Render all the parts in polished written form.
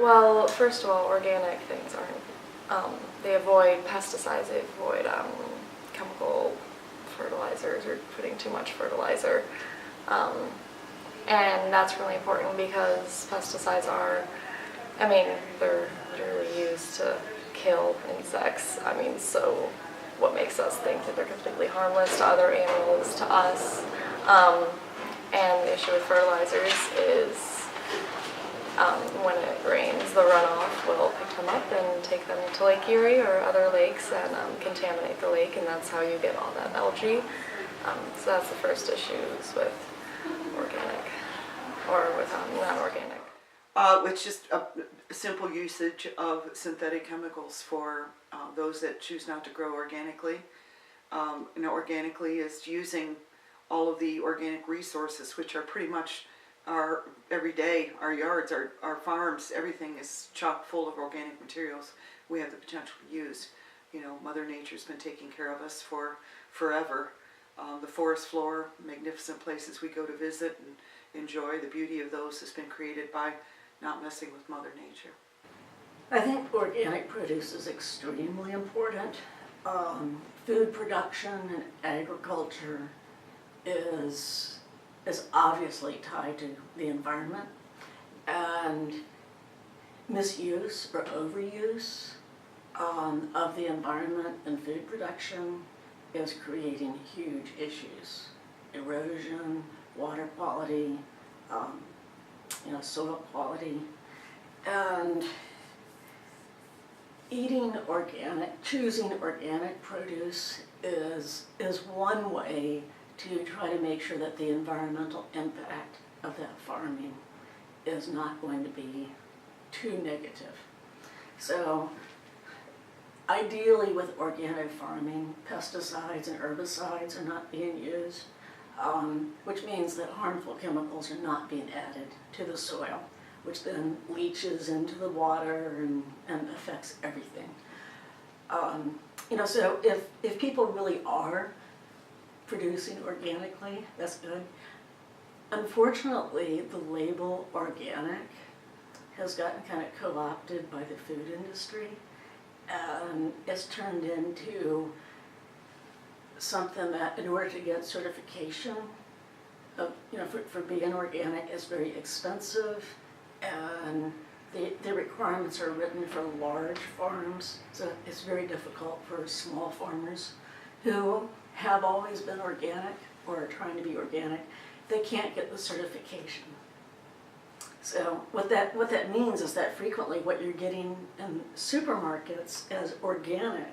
Well, first of all, organic things aren't, they avoid pesticides, they avoid chemical fertilizers or putting too much fertilizer. And that's really important because pesticides are, I mean, they're literally used to kill insects. I mean, so what makes us think that they're completely harmless to other animals, to us? And the issue with fertilizers is when it rains, the runoff will pick them up and take them to Lake Erie or other lakes and contaminate the lake, and that's how you get all that algae. So that's the first issues with organic or with non-organic. It's just a simple usage of synthetic chemicals for those that choose not to grow organically. Organically is using all of the organic resources, which are pretty much our everyday, our yards, our farms, everything is chock full of organic materials we have the potential to use. Mother Nature's been taking care of us for forever. The forest floor, magnificent places we go to visit and enjoy. The beauty of those has been created by not messing with Mother Nature. I think organic produce is extremely important. Food production and agriculture is obviously tied to the environment, and misuse or overuse of the environment and food production is creating huge issues. Erosion, water quality, soil quality, and eating organic, choosing organic produce is one way to try to make sure that the environmental impact of that farming is not going to be too negative. So ideally with organic farming, pesticides and herbicides are not being used, which means that harmful chemicals are not being added to the soil, which then leaches into the water and affects everything. So if people really are producing organically, that's good. Unfortunately, the label organic has gotten kind of co-opted by the food industry, and it's turned into something that in order to get certification of, for being organic is very expensive, and the requirements are written for large farms, so it's very difficult for small farmers who have always been organic or are trying to be organic. They can't get the certification. So what that means is that frequently what you're getting in supermarkets as organic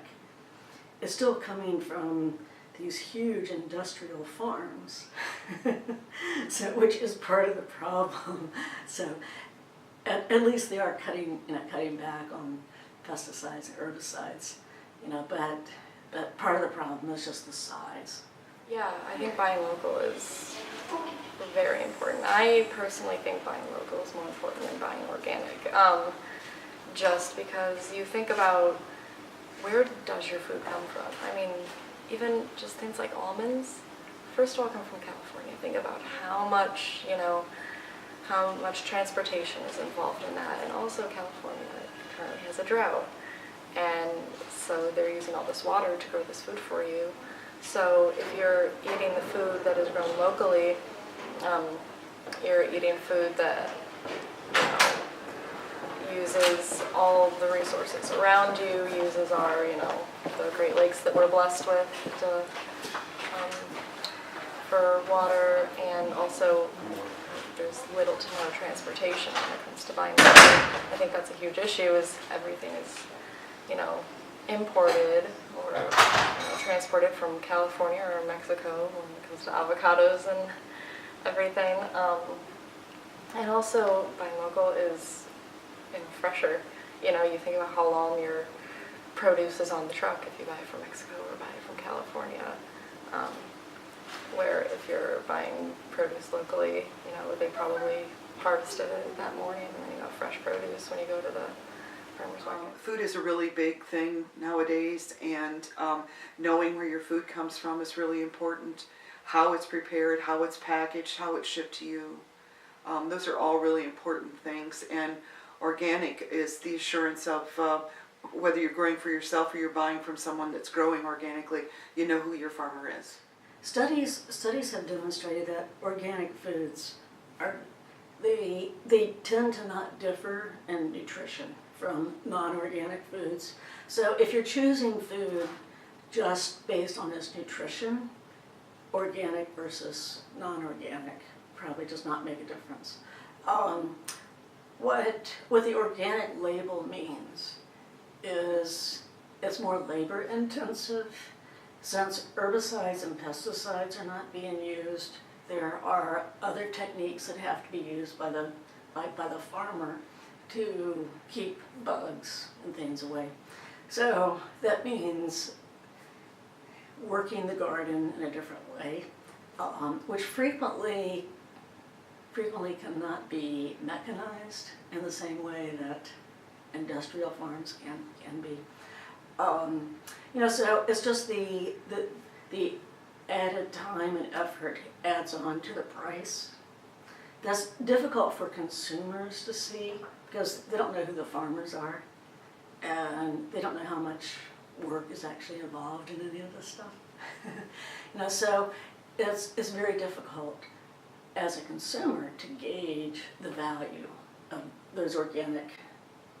is still coming from these huge industrial farms, which is part of the problem. So at least they are cutting back on pesticides and herbicides, but part of the problem is just the size. Yeah, I think buying local is very important. I personally think buying local is more important than buying organic. Just because you think about where does your food come from? I mean, even just things like almonds, first of all, come from California. Think about how much transportation is involved in that. And also California currently has a drought. And so they're using all this water to grow this food for you. So if you're eating the food that is grown locally, you're eating food that uses all the resources around you, uses our, the Great Lakes that we're blessed with for water, and also there's little to no transportation when it comes to buying food. I think that's a huge issue, is everything is, imported or transported from California or Mexico when it comes to avocados and everything. And also buying local is fresher. You think about how long your produce is on the truck if you buy it from Mexico or buy it from California. Where if you're buying produce locally, they probably harvested it that morning, and then you got fresh produce when you go to the farmer's market. Food is a really big thing nowadays, and knowing where your food comes from is really important. How it's prepared, how it's packaged, how it's shipped to you. Those are all really important things, and organic is the assurance of whether you're growing for yourself or you're buying from someone that's growing organically, you know who your farmer is. Studies have demonstrated that organic foods are, they tend to not differ in nutrition from non-organic foods. So if you're choosing food just based on its nutrition, organic versus non-organic probably does not make a difference. What the organic label means is it's more labor intensive. Since herbicides and pesticides are not being used, there are other techniques that have to be used by the farmer to keep bugs and things away. So that means working the garden in a different way, which frequently cannot be mechanized in the same way that industrial farms can be. So it's just the added time and effort adds on to the price. That's difficult for consumers to see because they don't know who the farmers are, and they don't know how much work is actually involved in any of this stuff. So it's very difficult as a consumer to gauge the value of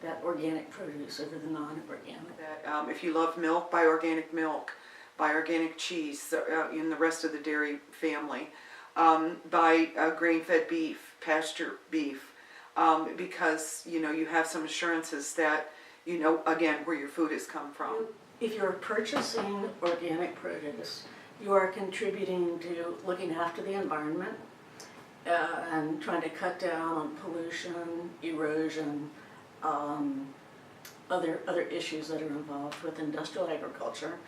that organic produce over the non-organic. That if you love milk, buy organic cheese in the rest of the dairy family. Buy grain-fed beef, pasture beef, because you have some assurances that again where your food has come from. If you're purchasing organic produce, you are contributing to looking after the environment and trying to cut down on pollution, erosion, other issues that are involved with industrial agriculture.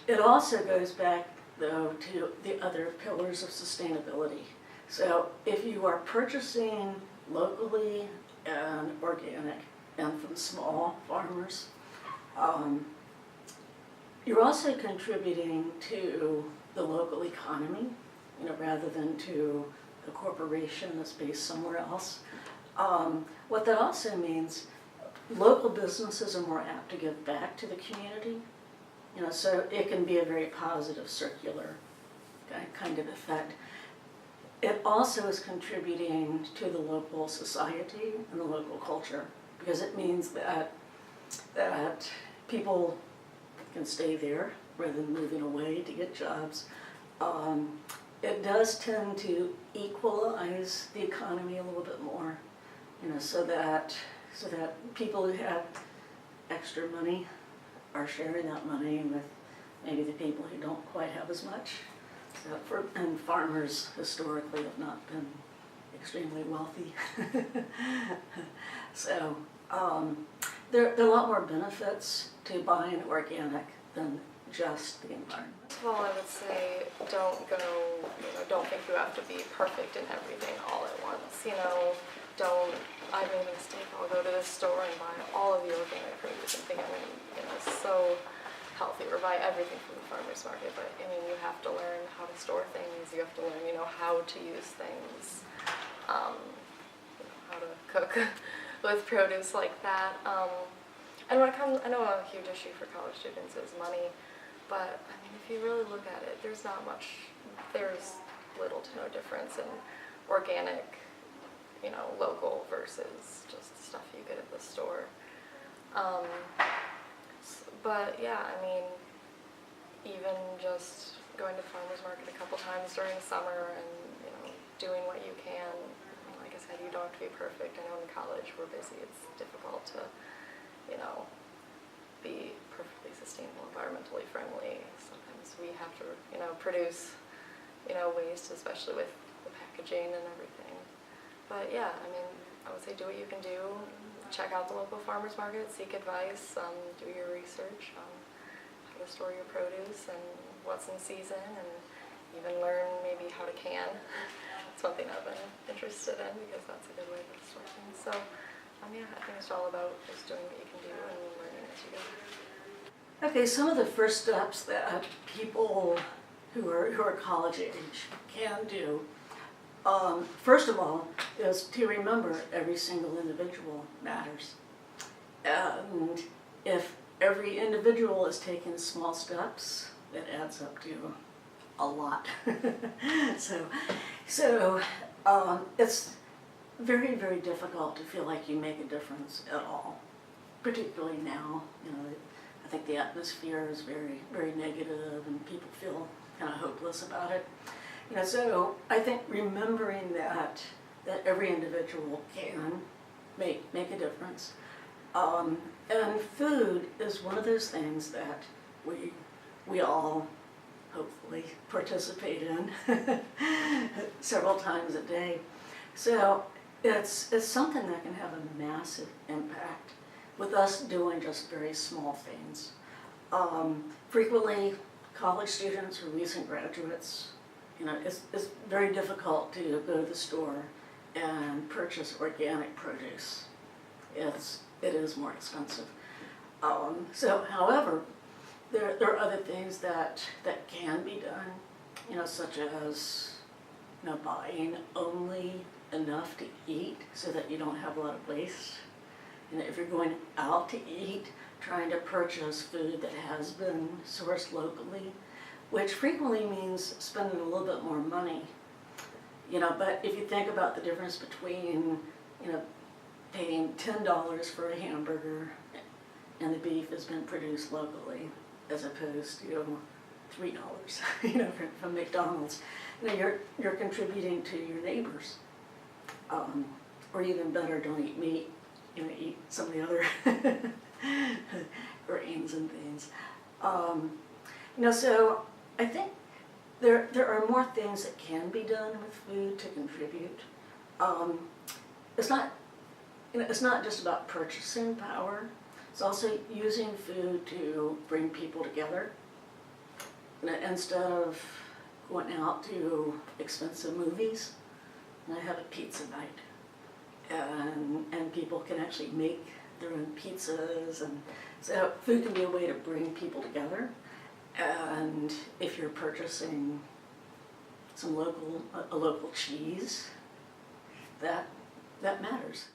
It also goes back, though, to the other pillars of sustainability. So if you are purchasing locally and organic and from small farmers, you're also contributing to the local economy, rather than to a corporation that's based somewhere else. What that also means, local businesses are more apt to give back to the community. So it can be a very positive circular kind of effect. It also is contributing to the local society and the local culture because it means that people can stay there rather than moving away to get jobs. It does tend to equalize the economy a little bit more, so that people who have extra money are sharing that money with maybe the people who don't quite have as much. And farmers historically have not been extremely wealthy. So there are a lot more benefits to buying organic than just the environment. Well, I would say don't think you have to be perfect in everything all at once. I made a mistake. I'll go to the store and buy all of the organic produce and think it's so healthy, or buy everything from the farmer's market. But you have to learn how to store things. You have to learn, how to use things, how to cook with produce like that. And when it comes, I know a huge issue for college students is money. But if you really look at it, there's little to no difference in organic, local versus just stuff you get at the store. But yeah, even just going to farmers market a couple times during summer and doing what you can. Like I said, you don't have to be perfect. I know in college we're busy. It's difficult to, be perfectly sustainable, environmentally friendly. Sometimes we have to, produce, waste, especially with the packaging and everything. But yeah, I would say do what you can do. Check out the local farmers market, seek advice, do your research on how to store your produce and what's in season, and even learn maybe how to can. It's one thing I've been interested in because that's a good way to store things. So, I think it's all about just doing what you can do and learning as you go. Okay, some of the first steps that people who are college age can do First of all, is to remember every single individual matters. And if every individual is taking small steps, it adds up to a lot. so it's very, very difficult to feel like you make a difference at all, particularly now. You know, I think the atmosphere is very, very negative and people feel kind of hopeless about it. You know, so I think remembering that every individual can make a difference. And food is one of those things that we all hopefully participate in several times a day. So it's something that can have a massive impact with us doing just very small things. Frequently, college students or recent graduates, you know, it's very difficult to go to the store and purchase organic produce. It is more expensive. However, there are other things that can be done, you know, such as, you know, buying only enough to eat so that you don't have a lot of waste. You know, if you're going out to eat, trying to purchase food that has been sourced locally, which frequently means spending a little bit more money. You know, but if you think about the difference between, you know, paying $10 for a hamburger and the beef has been produced locally, as opposed to $3, you know, from McDonald's. You know, you're contributing to your neighbors, or even better, don't eat meat. You know, eat some of the other grains and things. You know, so I think there are more things that can be done with food to contribute. It's not, you know, it's not just about purchasing power. It's also using food to bring people together. You know, instead of going out to expensive movies, and I have a pizza night, and people can actually make their own pizzas, and so food can be a way to bring people together. And if you're purchasing a local cheese, that matters.